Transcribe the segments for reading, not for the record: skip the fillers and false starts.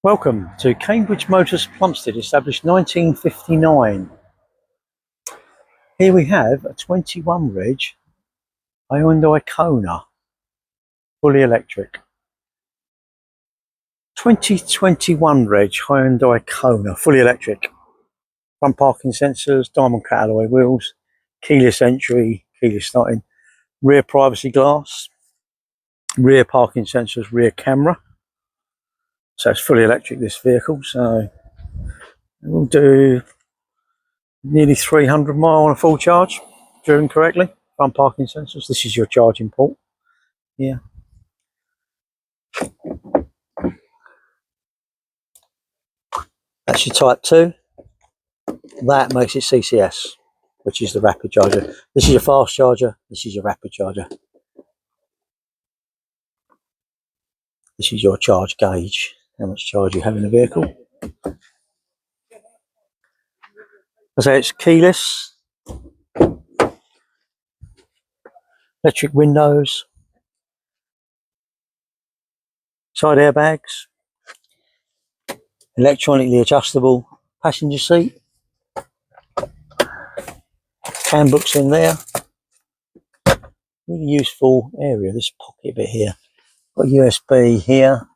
Welcome to Cambridge Motors Plumstead, established 1959. Here we have a 21 reg Hyundai Kona, fully electric. 2021 reg Hyundai Kona, fully electric. Front parking sensors, diamond cut alloy wheels, keyless entry, keyless starting, rear privacy glass, rear parking sensors, rear camera. So it's fully electric, this vehicle, so we'll do nearly 300 miles on a full charge, driven correctly. Front parking sensors. This is your charging port here. That's your type 2. That makes it CCS, which is the rapid charger. This is your fast charger. This is your rapid charger. This is your charge gauge, how much charge you have in the vehicle. I say it's keyless, electric windows, side airbags, electronically adjustable passenger seat, handbooks in there. Really useful area, this pocket bit here. Got USB here.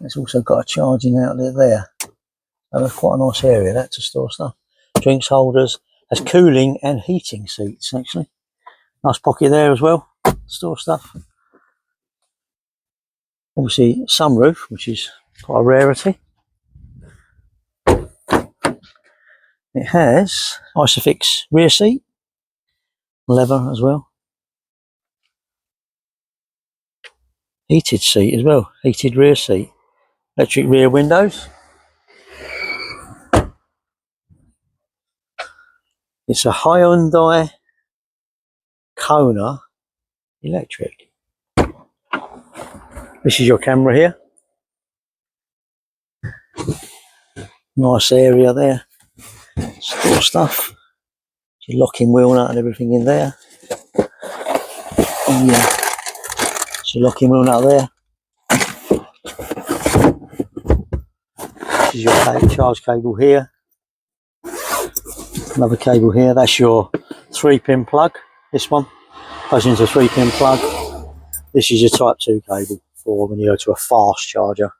It's also got a charging outlet there. So that's quite a nice area, that, to store stuff. Drinks holders. Has cooling and heating seats, actually. Nice pocket there as well, to store stuff. Obviously sunroof, which is quite a rarity. It has Isofix rear seat, leather as well. Heated seat as well, heated rear seat. Electric rear windows. It's a Hyundai Kona electric. This is your camera here. Nice area there. Store stuff. Your locking wheel nut and everything in there. And yeah, it's your locking wheel nut there. This is your charge cable here. Another cable here. That's your 3-pin plug. This one goes into a 3-pin plug. This is your type 2 cable for when you go to a fast charger.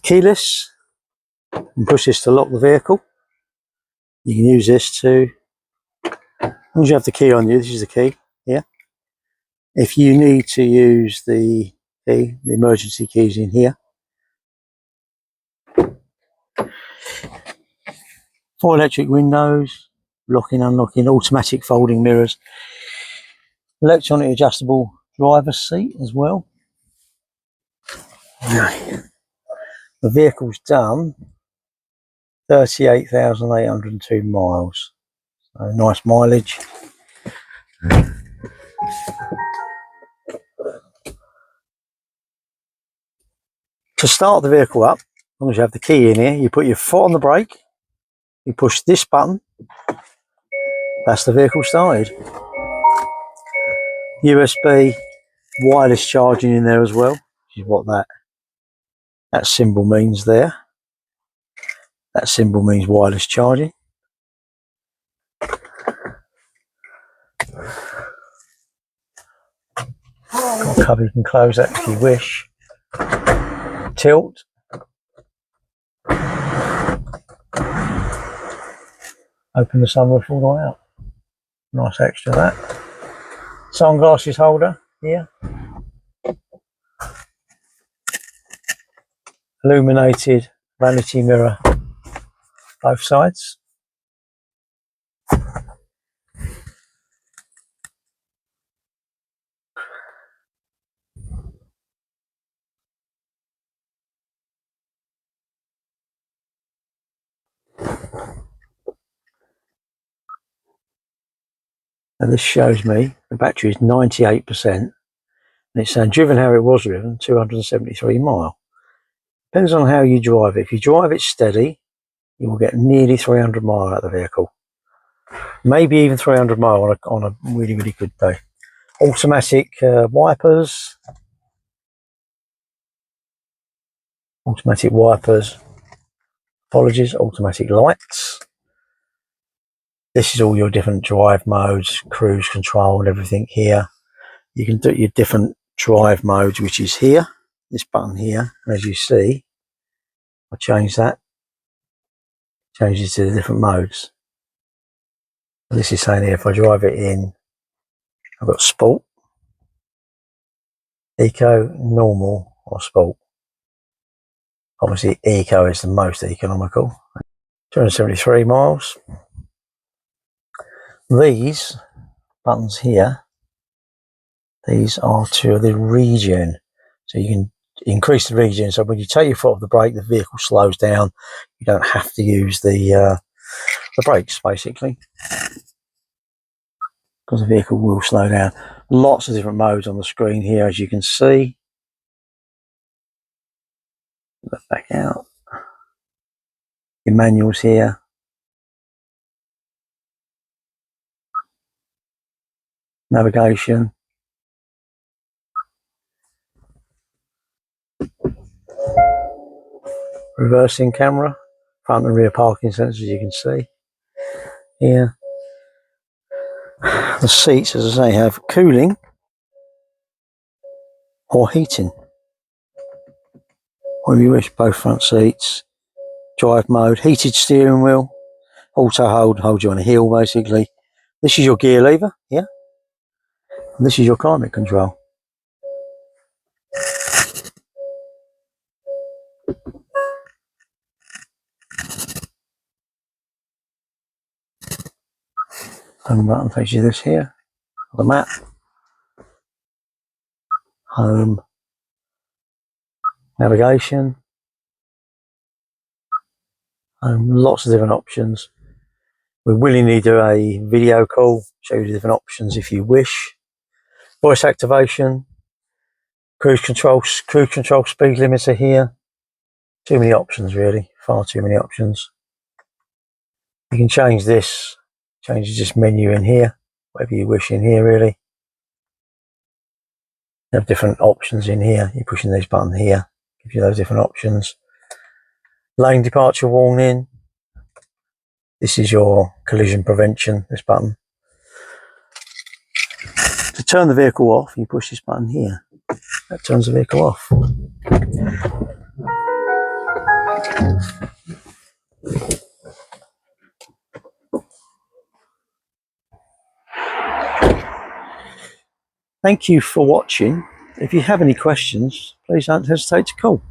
Keyless. You can push this to lock the vehicle. You can use this to, as long as you have the key on you, this is the key here. If you need to use the key, the emergency keys in here. 4 electric windows, locking, unlocking, automatic folding mirrors, electronic adjustable driver's seat as well. The vehicle's done 38,802 miles. So nice mileage. To start the vehicle up, as long as you have the key in here, you put your foot on the brake, you push this button, that's the vehicle started. USB wireless charging in there as well, which is what that symbol means there. That symbol means wireless charging. Cover, you can close that if you wish. Tilt. Open the sunroof all the way out. Nice extra that. Sunglasses holder here. Illuminated vanity mirror both sides. And this shows me the battery is 98%. And it's driven how it was driven, 273 mile. Depends on how you drive it. If you drive it steady, you will get nearly 300 mile out of the vehicle. Maybe even 300 mile on a really, really good day. Automatic wipers. Automatic wipers. Apologies, automatic lights. This is all your different drive modes, cruise control and everything here. You can do your different drive modes, which is here, this button here. And as you see, I change that, changes to the different modes. And this is saying here, if I drive it in, I've got sport, eco, normal or sport. Obviously eco is the most economical. 273 miles. These buttons here, these are to the regen. So you can increase the regen. So when you take your foot off the brake, the vehicle slows down. You don't have to use the brakes, basically, because the vehicle will slow down. Lots of different modes on the screen here, as you can see. Back out. Your manuals here. Navigation. Reversing camera. Front and rear parking sensors, you can see here. The seats, as I say, have cooling or heating. Whatever you wish, both front seats. Drive mode, heated steering wheel. Auto hold you on a hill, basically. This is your gear lever, yeah. And this is your climate control. Home button features this here. The map. Home. Navigation. Lots of different options. We willingly do a video call, show you the different options if you wish. Voice activation. Cruise control speed limiter here. Too many options, really. Far too many options. You can change this. Change this menu in here. Whatever you wish in here, really. You have different options in here. You're pushing this button here. Gives you those different options. Lane departure warning. This is your collision prevention, this button. To turn the vehicle off, you push this button here. That turns the vehicle off. Thank you for watching. If you have any questions, please don't hesitate to call.